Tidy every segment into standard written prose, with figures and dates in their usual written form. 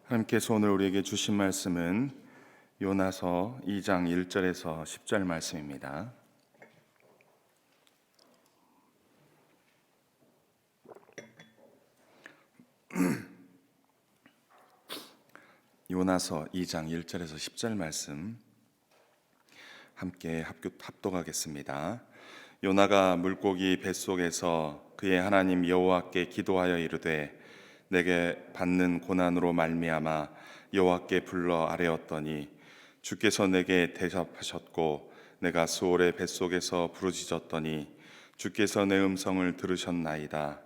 하나님께서 오늘 우리에게 주신 말씀은 요나서 2장 1절에서 10절 말씀입니다. 요나서 2장 1절에서 10절 말씀 함께 합독하겠습니다. 요나가 물고기 뱃속에서 그의 하나님 여호와께 기도하여 이르되 내게 받는 고난으로 말미암아 여호와께 불러 아뢰었더니 주께서 내게 대답하셨고 내가 수월의 뱃속에서 부르짖었더니 주께서 내 음성을 들으셨나이다.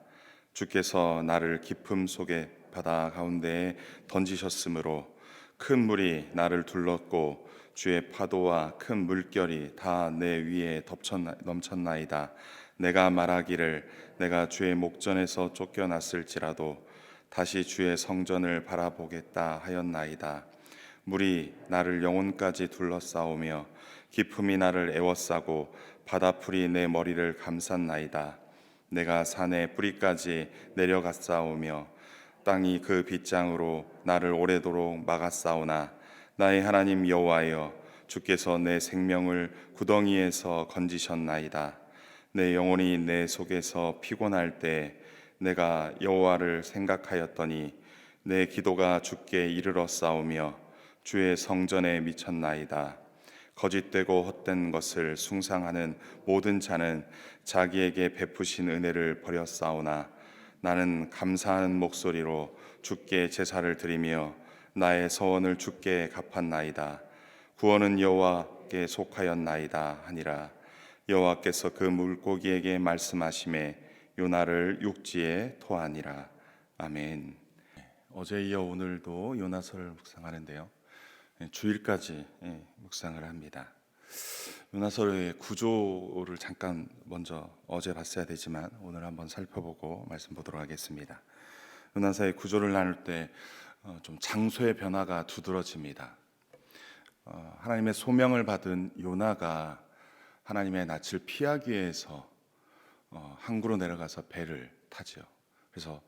주께서 나를 깊음 속의 바다 가운데에 던지셨으므로 큰 물이 나를 둘렀고 주의 파도와 큰 물결이 다 내 위에 넘쳤나이다. 내가 말하기를 내가 주의 목전에서 쫓겨났을지라도 다시 주의 성전을 바라보겠다 하였나이다. 물이 나를 영혼까지 둘러싸오며 깊음이 나를 애워싸고 바다풀이 내 머리를 감쌌나이다. 내가 산의 뿌리까지 내려갔사오며 땅이 그 빗장으로 나를 오래도록 막았사오나 나의 하나님 여호와여 주께서 내 생명을 구덩이에서 건지셨나이다. 내 영혼이 내 속에서 피곤할 때 내가 여호와를 생각하였더니 내 기도가 주께 이르렀사오며 주의 성전에 미쳤나이다. 거짓되고 헛된 것을 숭상하는 모든 자는 자기에게 베푸신 은혜를 버렸사오나 나는 감사하는 목소리로 주께 제사를 드리며 나의 서원을 주께 갚았나이다. 구원은 여호와께 속하였나이다 하니라. 여호와께서 그 물고기에게 말씀하시매 요나를 육지에 토하니라. 아멘. 어제 이어 오늘도 요나서를 묵상하는데요, 주일까지 묵상을 합니다. 요나서의 구조를 잠깐 먼저 어제 봤어야 되지만 오늘 한번 살펴보고 말씀 보도록 하겠습니다. 요나서의 구조를 나눌 때 좀 장소의 변화가 두드러집니다. 하나님의 소명을 받은 요나가 하나님의 낯을 피하기 위해서 항구로 내려가서 배를 타죠. 그래서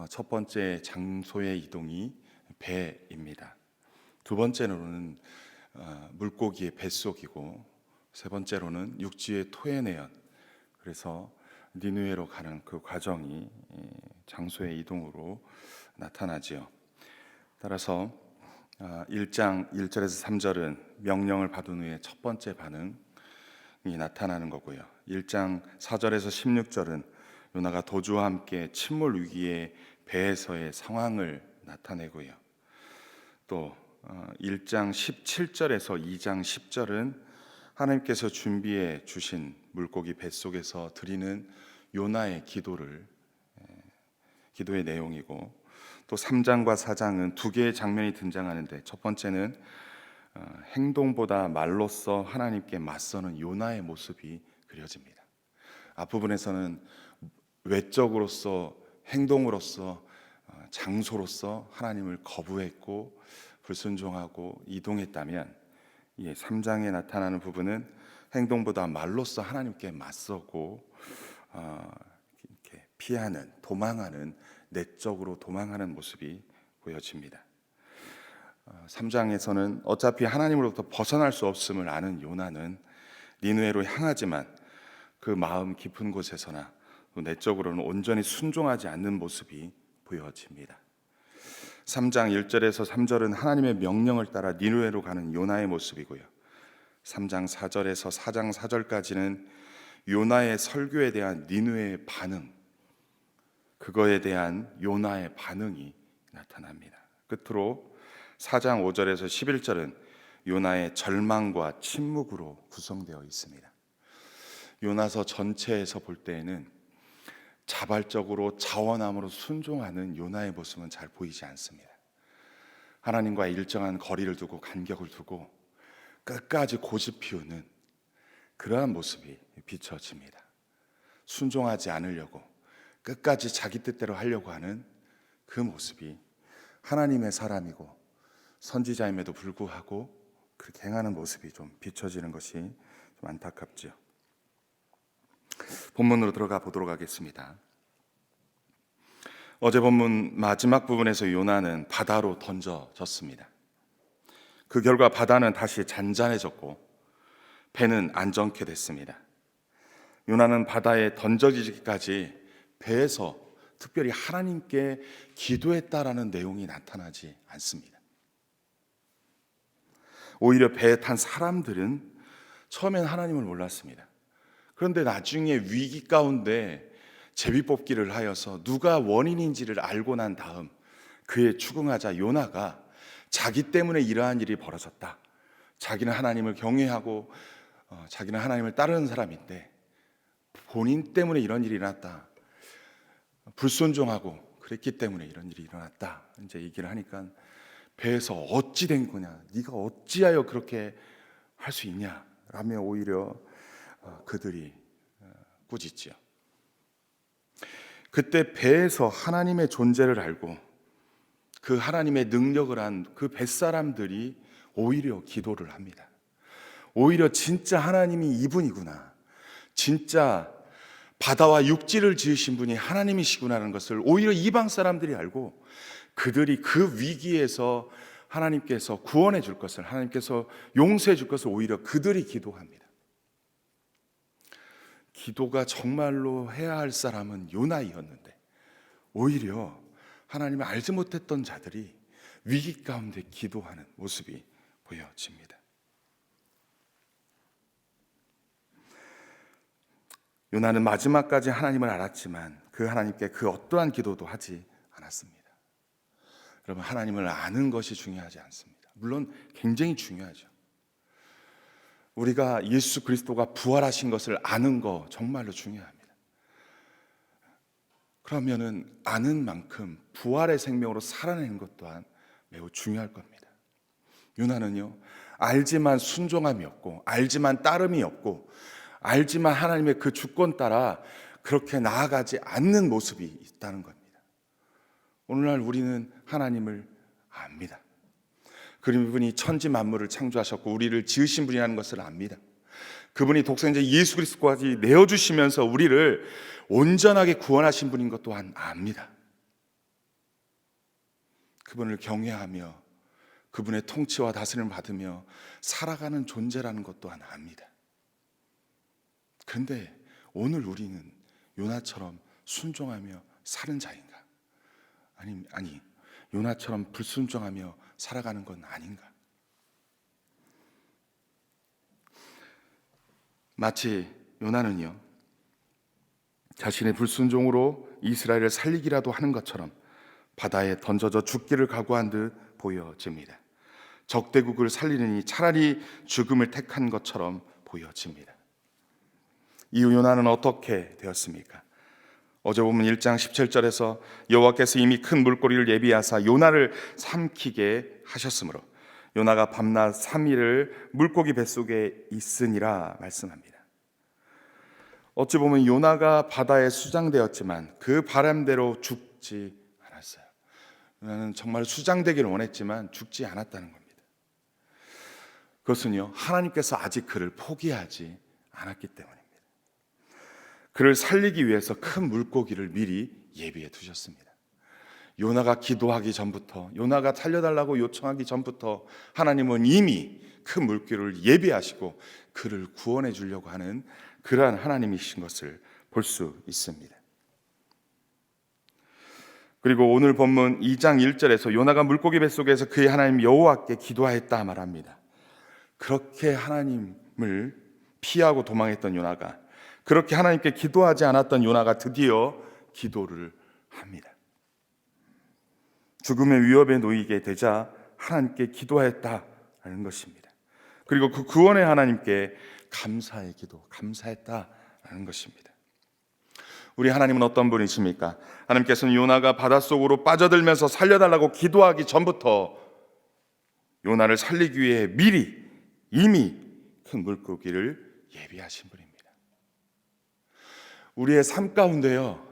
첫 번째 장소의 이동이 배입니다. 두 번째로는 물고기의 뱃속이고, 세 번째로는 육지의 토해내연, 그래서 니느웨로 가는 그 과정이 장소의 이동으로 나타나지요. 따라서 1장 1절에서 3절은 명령을 받은 후에 첫 번째 반응이 나타나는 거고요. 1장 4절에서 16절은 요나가 도주와 함께 침몰 위기의 배에서의 상황을 나타내고요. 또 1장 17절에서 2장 10절은 하나님께서 준비해 주신 물고기 뱃속에서 드리는 요나의 기도의 내용이고, 또 3장과 4장은 두 개의 장면이 등장하는데, 첫 번째는 행동보다 말로써 하나님께 맞서는 요나의 모습이 그려집니다. 앞부분에서는 외적으로서, 행동으로서, 장소로서 하나님을 거부했고 불순종하고 이동했다면, 3장에 나타나는 부분은 행동보다 말로써 하나님께 맞서고 이렇게 피하는, 도망하는, 내적으로 도망하는 모습이 보여집니다. 3장에서는 어차피 하나님으로부터 벗어날 수 없음을 아는 요나는 니느웨로 향하지만 그 마음 깊은 곳에서나 내적으로는 온전히 순종하지 않는 모습이 보여집니다. 3장 1절에서 3절은 하나님의 명령을 따라 니느웨로 가는 요나의 모습이고요. 3장 4절에서 4장 4절까지는 요나의 설교에 대한 니느웨의 반응, 그거에 대한 요나의 반응이 나타납니다. 끝으로 4장 5절에서 11절은 요나의 절망과 침묵으로 구성되어 있습니다. 요나서 전체에서 볼 때에는 자발적으로 자원함으로 순종하는 요나의 모습은 잘 보이지 않습니다. 하나님과 일정한 거리를 두고 간격을 두고 끝까지 고집 피우는 그러한 모습이 비춰집니다. 순종하지 않으려고 끝까지 자기 뜻대로 하려고 하는 그 모습이 하나님의 사람이고 선지자임에도 불구하고 그렇게 행하는 모습이 좀 비춰지는 것이 좀 안타깝죠. 본문으로 들어가 보도록 하겠습니다. 어제 본문 마지막 부분에서 요나는 바다로 던져졌습니다. 그 결과 바다는 다시 잔잔해졌고 배는 안정케 됐습니다. 요나는 바다에 던져지기까지 배에서 특별히 하나님께 기도했다라는 내용이 나타나지 않습니다. 오히려 배에 탄 사람들은 처음엔 하나님을 몰랐습니다. 그런데 나중에 위기 가운데 제비뽑기를 하여서 누가 원인인지를 알고 난 다음 그에 추궁하자 요나가 자기 때문에 이러한 일이 벌어졌다. 자기는 하나님을 경외하고 자기는 하나님을 따르는 사람인데 본인 때문에 이런 일이 일어났다. 불순종하고 그랬기 때문에 이런 일이 일어났다. 이제 얘기를 하니까 배에서 어찌 된 거냐? 네가 어찌하여 그렇게 할 수 있냐? 라며 오히려 그들이 꾸짖지요. 그때 배에서 하나님의 존재를 알고 그 하나님의 능력을 한 그 뱃사람들이 오히려 기도를 합니다. 오히려 진짜 하나님이 이분이구나. 진짜 바다와 육지를 지으신 분이 하나님이시구나라는 것을 오히려 이방 사람들이 알고 그들이 그 위기에서 하나님께서 구원해 줄 것을, 하나님께서 용서해 줄 것을 오히려 그들이 기도합니다. 기도가 정말로 해야 할 사람은 요나이었는데 오히려 하나님을 알지 못했던 자들이 위기 가운데 기도하는 모습이 보여집니다. 요나는 마지막까지 하나님을 알았지만 그 하나님께 그 어떠한 기도도 하지 않았습니다. 여러분, 하나님을 아는 것이 중요하지 않습니다. 물론 굉장히 중요하죠. 우리가 예수 그리스도가 부활하신 것을 아는 거 정말로 중요합니다. 그러면은 아는 만큼 부활의 생명으로 살아내는 것 또한 매우 중요할 겁니다. 요나는요, 알지만 순종함이 없고 알지만 따름이 없고 알지만 하나님의 그 주권 따라 그렇게 나아가지 않는 모습이 있다는 겁니다. 오늘날 우리는 하나님을 압니다. 그분이 천지 만물을 창조하셨고 우리를 지으신 분이라는 것을 압니다. 그분이 독생자 예수 그리스도까지 내어주시면서 우리를 온전하게 구원하신 분인 것 또한 압니다. 그분을 경외하며 그분의 통치와 다스림을 받으며 살아가는 존재라는 것 또한 압니다. 그런데 오늘 우리는 요나처럼 순종하며 사는 자인가? 아니, 요나처럼 불순종하며 살아가는 건 아닌가? 마치 요나는요, 자신의 불순종으로 이스라엘을 살리기라도 하는 것처럼 바다에 던져져 죽기를 각오한 듯 보여집니다. 적대국을 살리느니 차라리 죽음을 택한 것처럼 보여집니다. 이후 요나는 어떻게 되었습니까? 어제 보면 1장 17절에서 여호와께서 이미 큰 물고기를 예비하사 요나를 삼키게 하셨으므로 요나가 밤낮 3일을 물고기 뱃속에 있으니라 말씀합니다. 어찌 보면 요나가 바다에 수장되었지만 그 바람대로 죽지 않았어요. 요나는 정말 수장되기를 원했지만 죽지 않았다는 겁니다. 그것은요, 하나님께서 아직 그를 포기하지 않았기 때문입니다. 그를 살리기 위해서 큰 물고기를 미리 예비해 두셨습니다. 요나가 기도하기 전부터, 요나가 살려달라고 요청하기 전부터 하나님은 이미 큰 물고기를 예비하시고 그를 구원해 주려고 하는 그러한 하나님이신 것을 볼 수 있습니다. 그리고 오늘 본문 2장 1절에서 요나가 물고기 뱃속에서 그의 하나님 여호와께 기도하였다 말합니다. 그렇게 하나님을 피하고 도망했던 요나가, 그렇게 하나님께 기도하지 않았던 요나가 드디어 기도를 합니다. 죽음의 위협에 놓이게 되자 하나님께 기도했다라는 것입니다. 그리고 그 구원의 하나님께 감사의 기도, 감사했다라는 것입니다. 우리 하나님은 어떤 분이십니까? 하나님께서는 요나가 바닷속으로 빠져들면서 살려달라고 기도하기 전부터 요나를 살리기 위해 미리 이미 큰 물고기를 예비하신 분입니다. 우리의 삶 가운데요,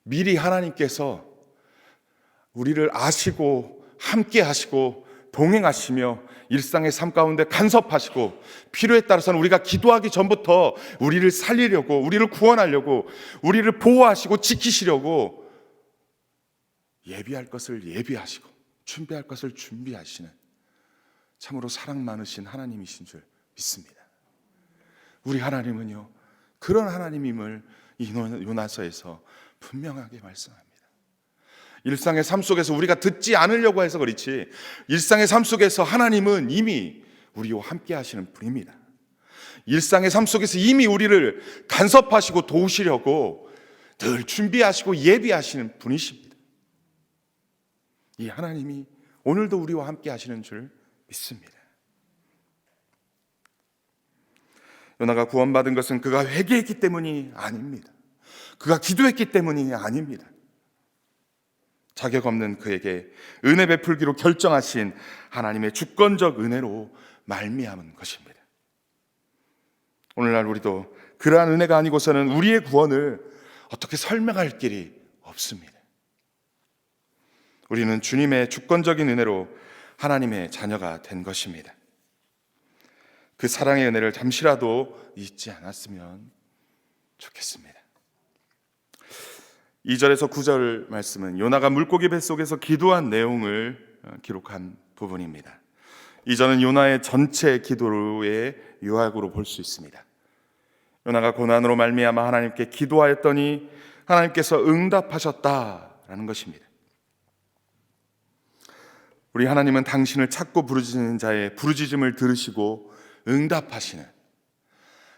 미리 하나님께서 우리를 아시고 함께 하시고 동행하시며 일상의 삶 가운데 간섭하시고 필요에 따라서는 우리가 기도하기 전부터 우리를 살리려고, 우리를 구원하려고, 우리를 보호하시고 지키시려고 예비할 것을 예비하시고 준비할 것을 준비하시는 참으로 사랑 많으신 하나님이신 줄 믿습니다. 우리 하나님은요, 그런 하나님임을 이 요나서에서 분명하게 말씀합니다. 일상의 삶 속에서 우리가 듣지 않으려고 해서 그렇지, 일상의 삶 속에서 하나님은 이미 우리와 함께 하시는 분입니다. 일상의 삶 속에서 이미 우리를 간섭하시고 도우시려고 늘 준비하시고 예비하시는 분이십니다. 이 하나님이 오늘도 우리와 함께 하시는 줄 믿습니다. 요나가 구원받은 것은 그가 회개했기 때문이 아닙니다. 그가 기도했기 때문이 아닙니다. 자격 없는 그에게 은혜 베풀기로 결정하신 하나님의 주권적 은혜로 말미암은 것입니다. 오늘날 우리도 그러한 은혜가 아니고서는 우리의 구원을 어떻게 설명할 길이 없습니다. 우리는 주님의 주권적인 은혜로 하나님의 자녀가 된 것입니다. 그 사랑의 은혜를 잠시라도 잊지 않았으면 좋겠습니다. 2절에서 9절 말씀은 요나가 물고기 뱃속에서 기도한 내용을 기록한 부분입니다. 2절은 요나의 전체 기도의 요약으로 볼 수 있습니다. 요나가 고난으로 말미암아 하나님께 기도하였더니 하나님께서 응답하셨다라는 것입니다. 우리 하나님은 당신을 찾고 부르짖는 자의 부르짖음을 들으시고 응답하시는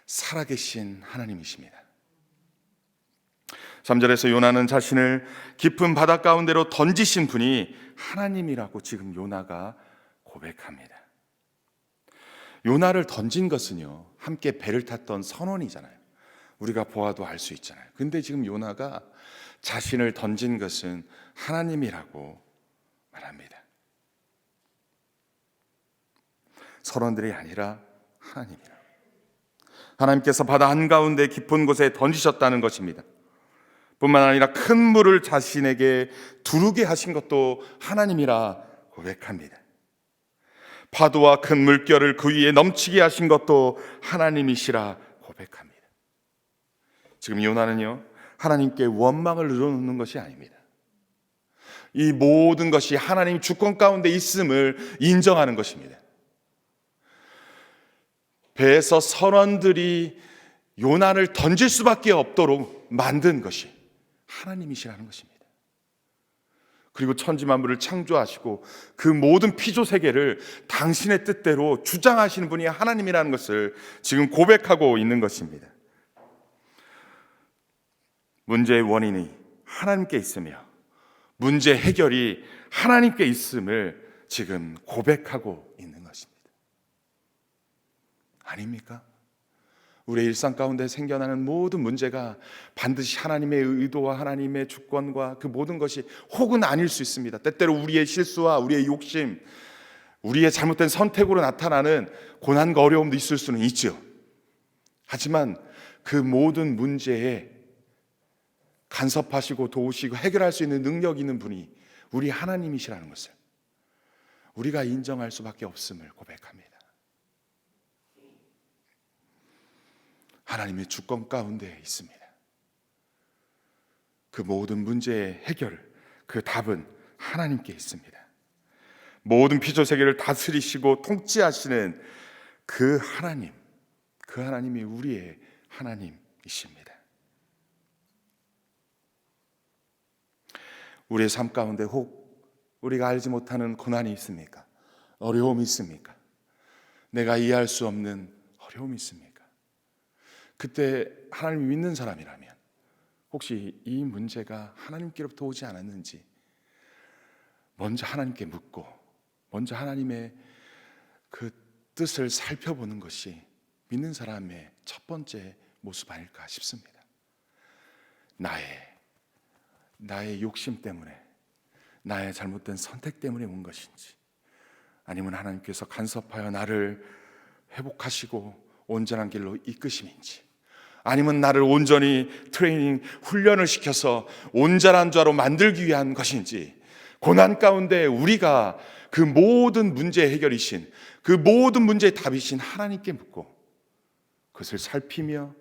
살아계신 하나님이십니다. 3절에서 요나는 자신을 깊은 바다 가운데로 던지신 분이 하나님이라고 지금 요나가 고백합니다. 요나를 던진 것은요, 함께 배를 탔던 선원이잖아요. 우리가 보아도 알 수 있잖아요. 근데 지금 요나가 자신을 던진 것은 하나님이라고 말합니다. 선원들이 아니라 하나님이라. 하나님께서 바다 한가운데 깊은 곳에 던지셨다는 것입니다. 뿐만 아니라 큰 물을 자신에게 두르게 하신 것도 하나님이라 고백합니다. 파도와 큰 물결을 그 위에 넘치게 하신 것도 하나님이시라 고백합니다. 지금 요나는요, 하나님께 원망을 늘어놓는 것이 아닙니다. 이 모든 것이 하나님 주권 가운데 있음을 인정하는 것입니다. 배에서 선원들이 요나를 던질 수밖에 없도록 만든 것이 하나님이시라는 것입니다. 그리고 천지만물을 창조하시고 그 모든 피조 세계를 당신의 뜻대로 주장하시는 분이 하나님이라는 것을 지금 고백하고 있는 것입니다. 문제의 원인이 하나님께 있으며 문제 해결이 하나님께 있음을 지금 고백하고 있는 것입니다. 아닙니까? 우리의 일상 가운데 생겨나는 모든 문제가 반드시 하나님의 의도와 하나님의 주권과 그 모든 것이 혹은 아닐 수 있습니다. 때때로 우리의 실수와 우리의 욕심, 우리의 잘못된 선택으로 나타나는 고난과 어려움도 있을 수는 있죠. 하지만 그 모든 문제에 간섭하시고 도우시고 해결할 수 있는 능력 있는 분이 우리 하나님이시라는 것을 우리가 인정할 수밖에 없음을 고백합니다. 하나님의 주권 가운데 있습니다. 그 모든 문제의 해결, 그 답은 하나님께 있습니다. 모든 피조 세계를 다스리시고 통치하시는 그 하나님이 우리의 하나님이십니다. 우리의 삶 가운데 혹 우리가 알지 못하는 고난이 있습니까? 어려움이 있습니까? 내가 이해할 수 없는 어려움이 있습니까? 그때 하나님을 믿는 사람이라면 혹시 이 문제가 하나님께로부터 오지 않았는지 먼저 하나님께 묻고 먼저 하나님의 그 뜻을 살펴보는 것이 믿는 사람의 첫 번째 모습 아닐까 싶습니다. 나의 욕심 때문에, 나의 잘못된 선택 때문에 온 것인지, 아니면 하나님께서 간섭하여 나를 회복하시고 온전한 길로 이끄심인지, 아니면 나를 온전히 훈련을 시켜서 온전한 자로 만들기 위한 것인지, 고난 가운데 우리가 그 모든 문제의 해결이신, 그 모든 문제의 답이신 하나님께 묻고 그것을 살피며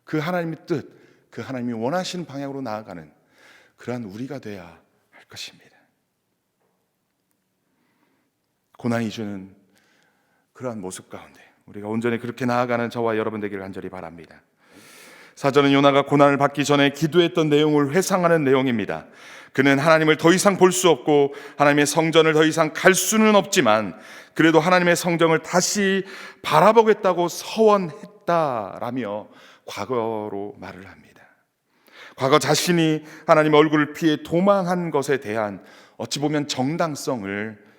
그 하나님의 뜻, 그 하나님이 원하시는 방향으로 나아가는 그러한 우리가 돼야 할 것입니다. 고난이 주는 그러한 모습 가운데 우리가 온전히 그렇게 나아가는 저와 여러분 되기를 간절히 바랍니다. 4절은 요나가 고난을 받기 전에 기도했던 내용을 회상하는 내용입니다. 그는 하나님을 더 이상 볼 수 없고 하나님의 성전을 더 이상 갈 수는 없지만 그래도 하나님의 성전을 다시 바라보겠다고 서원했다라며 과거로 말을 합니다. 과거 자신이 하나님의 얼굴을 피해 도망한 것에 대한 어찌 보면 정당성을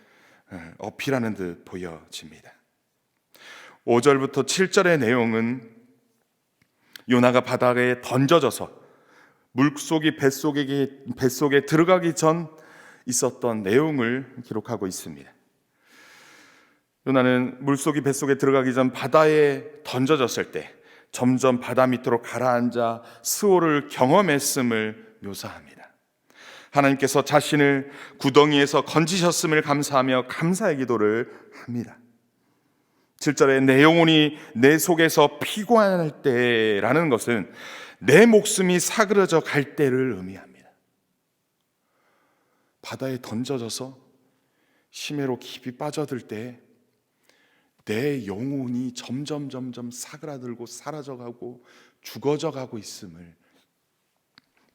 어필하는 듯 보여집니다. 5절부터 7절의 내용은 요나가 바다에 던져져서 물속이 뱃속에 들어가기 전 있었던 내용을 기록하고 있습니다. 요나는 물속이 뱃속에 들어가기 전 바다에 던져졌을 때 점점 바다 밑으로 가라앉아 수호를 경험했음을 묘사합니다. 하나님께서 자신을 구덩이에서 건지셨음을 감사하며 감사의 기도를 합니다. 7절에 내 영혼이 내 속에서 피곤할 때라는 것은 내 목숨이 사그러져 갈 때를 의미합니다. 바다에 던져져서 심해로 깊이 빠져들 때 내 영혼이 점점 사그라들고 사라져가고 죽어져가고 있음을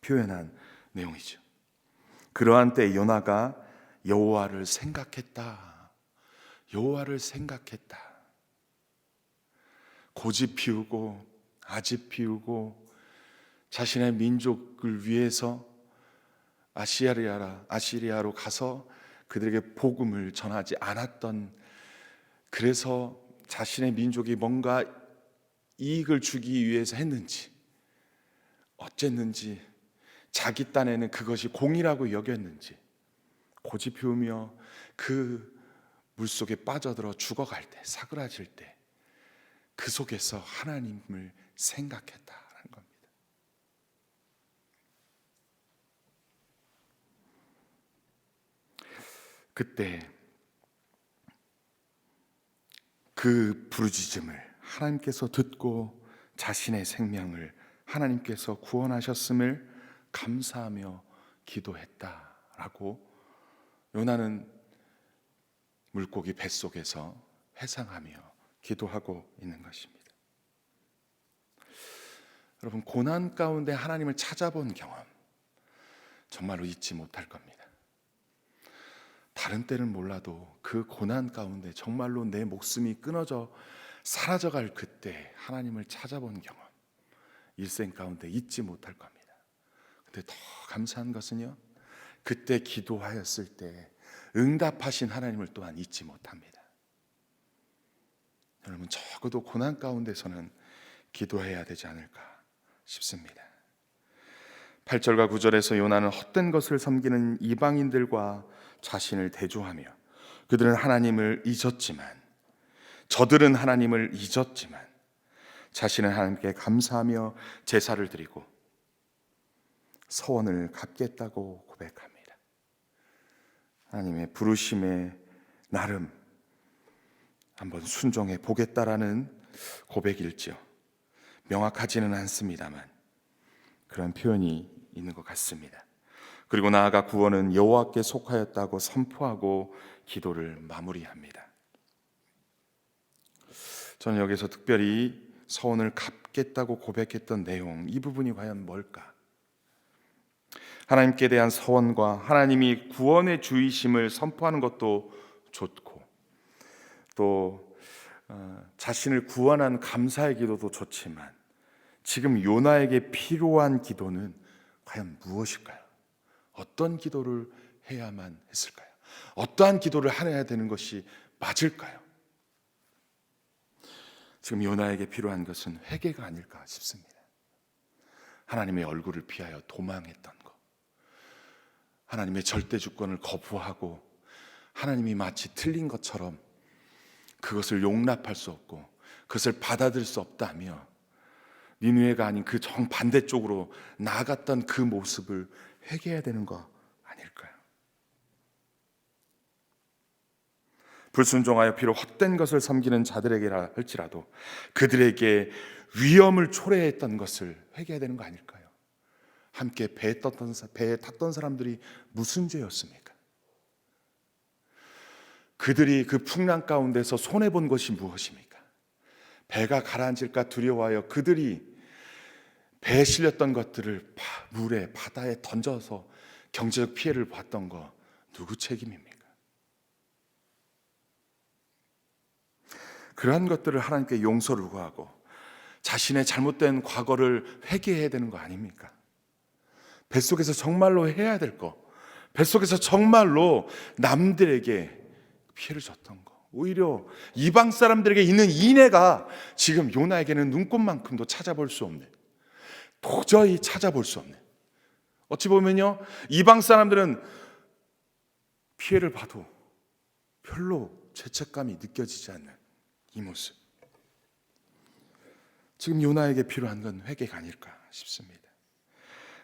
표현한 내용이죠. 그러한 때 요나가 여호와를 생각했다. 여호와를 생각했다. 고집 피우고 아집 피우고 자신의 민족을 위해서 아시리아로 가서 그들에게 복음을 전하지 않았던, 그래서 자신의 민족이 뭔가 이익을 주기 위해서 했는지 어쨌는지 자기 딴에는 그것이 공이라고 여겼는지 고집 피우며 그 물속에 빠져들어 죽어갈 때, 사그라질 때 그 속에서 하나님을 생각했다라는 겁니다. 그때 그 부르짖음을 하나님께서 듣고 자신의 생명을 하나님께서 구원하셨음을 감사하며 기도했다라고 요나는 물고기 뱃속에서 회상하며 기도하고 있는 것입니다. 여러분, 고난 가운데 하나님을 찾아본 경험 정말로 잊지 못할 겁니다. 다른 때는 몰라도 그 고난 가운데 정말로 내 목숨이 끊어져 사라져갈 그때 하나님을 찾아본 경험 일생 가운데 잊지 못할 겁니다. 근데 더 감사한 것은요, 그때 기도하였을 때 응답하신 하나님을 또한 잊지 못합니다. 여러분, 적어도 고난 가운데서는 기도해야 되지 않을까 싶습니다. 8절과 9절에서 요나는 헛된 것을 섬기는 이방인들과 자신을 대조하며 그들은 하나님을 잊었지만, 저들은 하나님을 잊었지만 자신은 하나님께 감사하며 제사를 드리고 서원을 갚겠다고 고백합니다. 하나님의 부르심에 나름 한번 순종해 보겠다라는 고백일지요. 명확하지는 않습니다만 그런 표현이 있는 것 같습니다. 그리고 나아가 구원은 여호와께 속하였다고 선포하고 기도를 마무리합니다. 저는 여기서 특별히 서원을 갚겠다고 고백했던 내용, 이 부분이 과연 뭘까? 하나님께 대한 서원과 하나님이 구원의 주이심을 선포하는 것도 좋고, 또 자신을 구원한 감사의 기도도 좋지만 지금 요나에게 필요한 기도는 과연 무엇일까요? 어떤 기도를 해야만 했을까요? 어떠한 기도를 해야 되는 것이 맞을까요? 지금 요나에게 필요한 것은 회개가 아닐까 싶습니다. 하나님의 얼굴을 피하여 도망했던 것, 하나님의 절대 주권을 거부하고 하나님이 마치 틀린 것처럼 그것을 용납할 수 없고 그것을 받아들일 수 없다며 니느웨가 아닌 그 정반대쪽으로 나아갔던 그 모습을 회개해야 되는 거 아닐까요? 불순종하여 비록 헛된 것을 섬기는 자들에게라 할지라도 그들에게 위험을 초래했던 것을 회개해야 되는 거 아닐까요? 함께 배에 탔던 사람들이 무슨 죄였습니까? 그들이 그 풍랑 가운데서 손해본 것이 무엇입니까? 배가 가라앉을까 두려워하여 그들이 배에 실렸던 것들을 물에 바다에 던져서 경제적 피해를 봤던 거 누구 책임입니까? 그러한 것들을 하나님께 용서를 구하고 자신의 잘못된 과거를 회개해야 되는 거 아닙니까? 뱃속에서 정말로 해야 될 거, 뱃속에서 정말로 남들에게 피해를 줬던 거, 오히려 이방 사람들에게 있는 인애가 지금 요나에게는 눈꽃만큼도 찾아볼 수 없네, 도저히 찾아볼 수 없네. 어찌 보면요, 이방 사람들은 피해를 봐도 별로 죄책감이 느껴지지 않는 이 모습, 지금 요나에게 필요한 건 회개가 아닐까 싶습니다.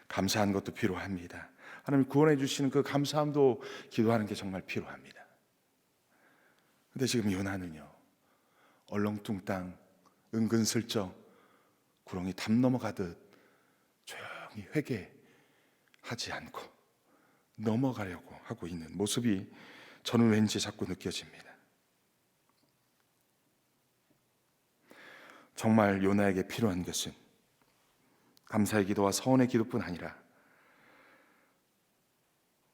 감사한 것도 필요합니다. 하나님 구원해 주시는 그 감사함도 기도하는 게 정말 필요합니다. 근데 지금 요나는요, 얼렁뚱땅 은근슬쩍 구렁이 담 넘어가듯 조용히 회개하지 않고 넘어가려고 하고 있는 모습이 저는 왠지 자꾸 느껴집니다. 정말 요나에게 필요한 것은 감사의 기도와 서원의 기도뿐 아니라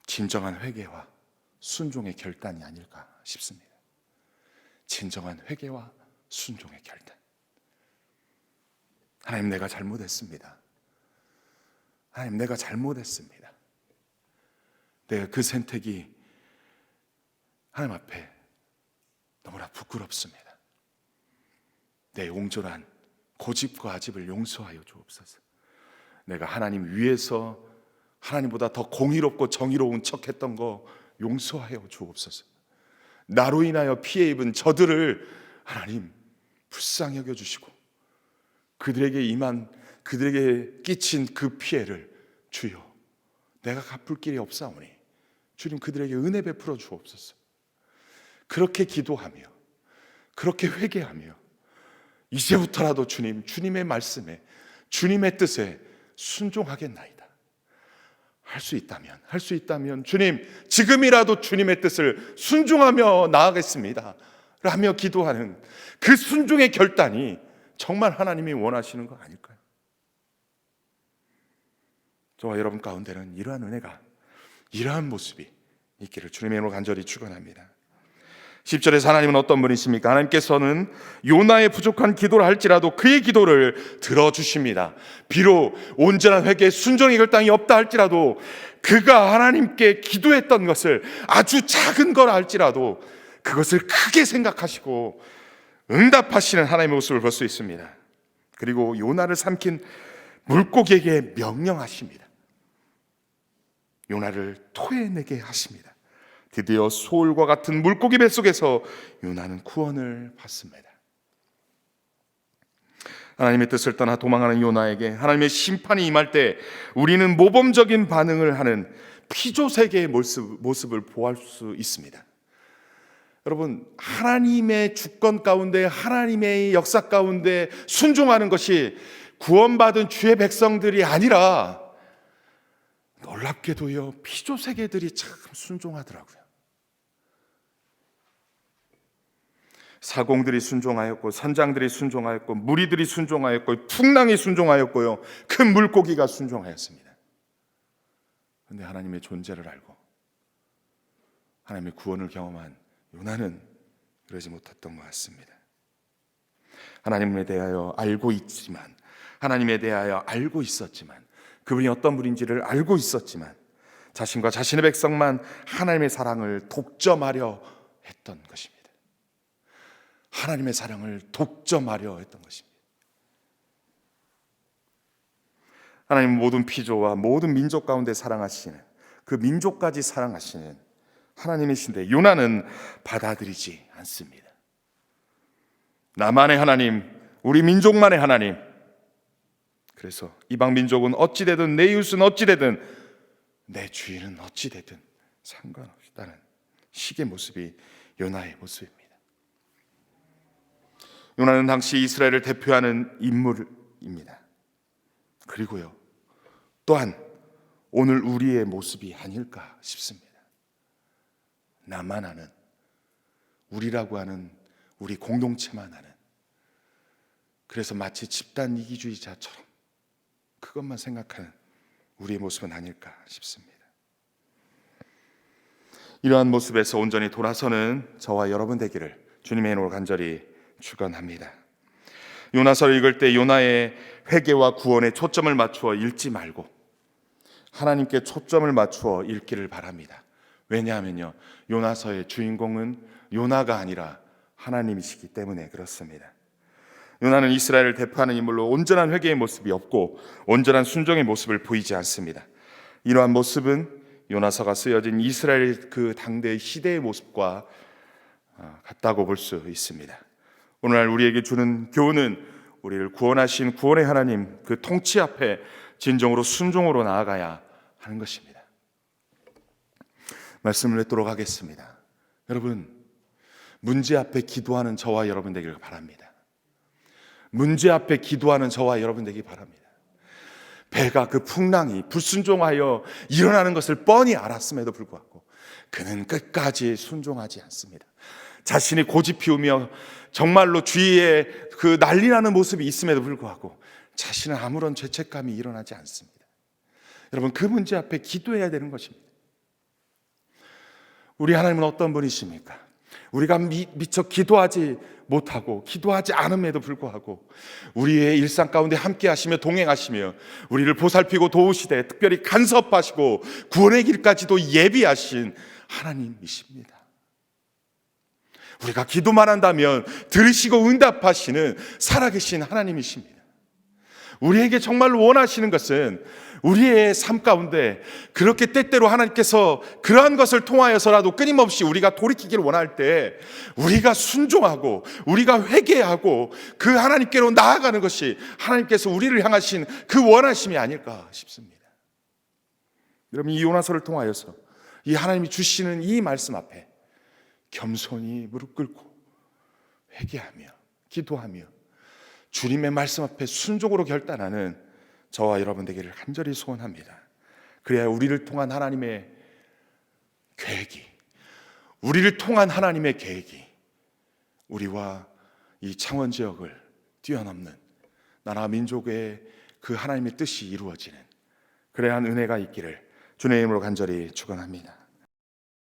진정한 회개와 순종의 결단이 아닐까 싶습니다. 진정한 회개와 순종의 결단. 하나님, 내가 잘못했습니다. 하나님, 내가 잘못했습니다. 내가 그 선택이 하나님 앞에 너무나 부끄럽습니다. 내 옹졸한 고집과 아집을 용서하여 주옵소서. 내가 하나님 위에서 하나님보다 더 공의롭고 정의로운 척했던 거 용서하여 주옵소서. 나로 인하여 피해 입은 저들을 하나님 불쌍히 여겨주시고 그들에게 끼친 그 피해를 주여 내가 갚을 길이 없사오니 주님 그들에게 은혜 베풀어 주옵소서. 그렇게 기도하며 그렇게 회개하며 이제부터라도 주님, 주님의 말씀에 주님의 뜻에 순종하겠나이다. 할 수 있다면 주님, 지금이라도 주님의 뜻을 순종하며 나아가겠습니다 라며 기도하는 그 순종의 결단이 정말 하나님이 원하시는 거 아닐까요? 저와 여러분 가운데는 이러한 은혜가, 이러한 모습이 있기를 주님의 이름으로 간절히 축원합니다. 10절에서 하나님은 어떤 분이십니까? 하나님께서는 요나의 부족한 기도를 할지라도 그의 기도를 들어주십니다. 비록 온전한 회개에 순종의 결단이 없다 할지라도 그가 하나님께 기도했던 것을 아주 작은 거라 할지라도 그것을 크게 생각하시고 응답하시는 하나님의 모습을 볼 수 있습니다. 그리고 요나를 삼킨 물고기에게 명령하십니다. 요나를 토해내게 하십니다. 드디어 소울과 같은 물고기 뱃속에서 요나는 구원을 받습니다. 하나님의 뜻을 떠나 도망하는 요나에게 하나님의 심판이 임할 때 우리는 모범적인 반응을 하는 피조세계의 모습을 보할 수 있습니다. 여러분, 하나님의 주권 가운데, 하나님의 역사 가운데 순종하는 것이 구원받은 주의 백성들이 아니라 놀랍게도요, 피조세계들이 참 순종하더라고요. 사공들이 순종하였고, 선장들이 순종하였고, 무리들이 순종하였고, 풍랑이 순종하였고요, 큰 물고기가 순종하였습니다. 그런데 하나님의 존재를 알고 하나님의 구원을 경험한 요나는 그러지 못했던 것 같습니다. 하나님에 대하여 알고 있지만, 하나님에 대하여 알고 있었지만, 그분이 어떤 분인지를 알고 있었지만 자신과 자신의 백성만 하나님의 사랑을 독점하려 했던 것입니다. 하나님의 사랑을 독점하려 했던 것입니다. 하나님은 모든 피조와 모든 민족 가운데 사랑하시는, 그 민족까지 사랑하시는 하나님이신데 요나는 받아들이지 않습니다. 나만의 하나님, 우리 민족만의 하나님, 그래서 이방 민족은 어찌 되든, 내 이웃은 어찌 되든, 내 주인은 어찌 되든 상관없다는 식의 모습이 요나의 모습입니다. 요나는 당시 이스라엘을 대표하는 인물입니다. 그리고요, 또한 오늘 우리의 모습이 아닐까 싶습니다. 나만 아는, 우리라고 하는 우리 공동체만 아는, 그래서 마치 집단 이기주의자처럼 그것만 생각하는 우리의 모습은 아닐까 싶습니다. 이러한 모습에서 온전히 돌아서는 저와 여러분 되기를 주님의 이름으로 간절히 축원합니다. 요나서를 읽을 때 요나의 회개와 구원에 초점을 맞추어 읽지 말고 하나님께 초점을 맞추어 읽기를 바랍니다. 왜냐하면요, 요나서의 주인공은 요나가 아니라 하나님이시기 때문에 그렇습니다. 요나는 이스라엘을 대표하는 인물로 온전한 회개의 모습이 없고 온전한 순종의 모습을 보이지 않습니다. 이러한 모습은 요나서가 쓰여진 이스라엘 그 당대의 시대의 모습과 같다고 볼 수 있습니다. 오늘날 우리에게 주는 교훈은 우리를 구원하신 구원의 하나님 그 통치 앞에 진정으로 순종으로 나아가야 하는 것입니다. 말씀을 맺도록 하겠습니다. 여러분, 문제 앞에 기도하는 저와 여러분 되기를 바랍니다. 문제 앞에 기도하는 저와 여러분 되기 바랍니다. 배가 그 풍랑이 불순종하여 일어나는 것을 뻔히 알았음에도 불구하고 그는 끝까지 순종하지 않습니다. 자신이 고집 피우며 정말로 주위에 그 난리나는 모습이 있음에도 불구하고 자신은 아무런 죄책감이 일어나지 않습니다. 여러분, 그 문제 앞에 기도해야 되는 것입니다. 우리 하나님은 어떤 분이십니까? 우리가 미처 기도하지 못하고 기도하지 않음에도 불구하고 우리의 일상 가운데 함께 하시며 동행하시며 우리를 보살피고 도우시되 특별히 간섭하시고 구원의 길까지도 예비하신 하나님이십니다. 우리가 기도만 한다면 들으시고 응답하시는 살아계신 하나님이십니다. 우리에게 정말로 원하시는 것은 우리의 삶 가운데 그렇게 때때로 하나님께서 그러한 것을 통하여서라도 끊임없이 우리가 돌이키기를 원할 때 우리가 순종하고 우리가 회개하고 그 하나님께로 나아가는 것이 하나님께서 우리를 향하신 그 원하심이 아닐까 싶습니다. 여러분, 이 요나서를 통하여서 이 하나님이 주시는 이 말씀 앞에 겸손히 무릎 꿇고 회개하며 기도하며 주님의 말씀 앞에 순종으로 결단하는 저와 여러분 되기를 간절히 소원합니다. 그래야 우리를 통한 하나님의 계획이, 우리를 통한 하나님의 계획이 우리와 이 창원 지역을 뛰어넘는 나라 민족의 그 하나님의 뜻이 이루어지는 그러한 은혜가 있기를 주님의 이름으로 간절히 축원합니다.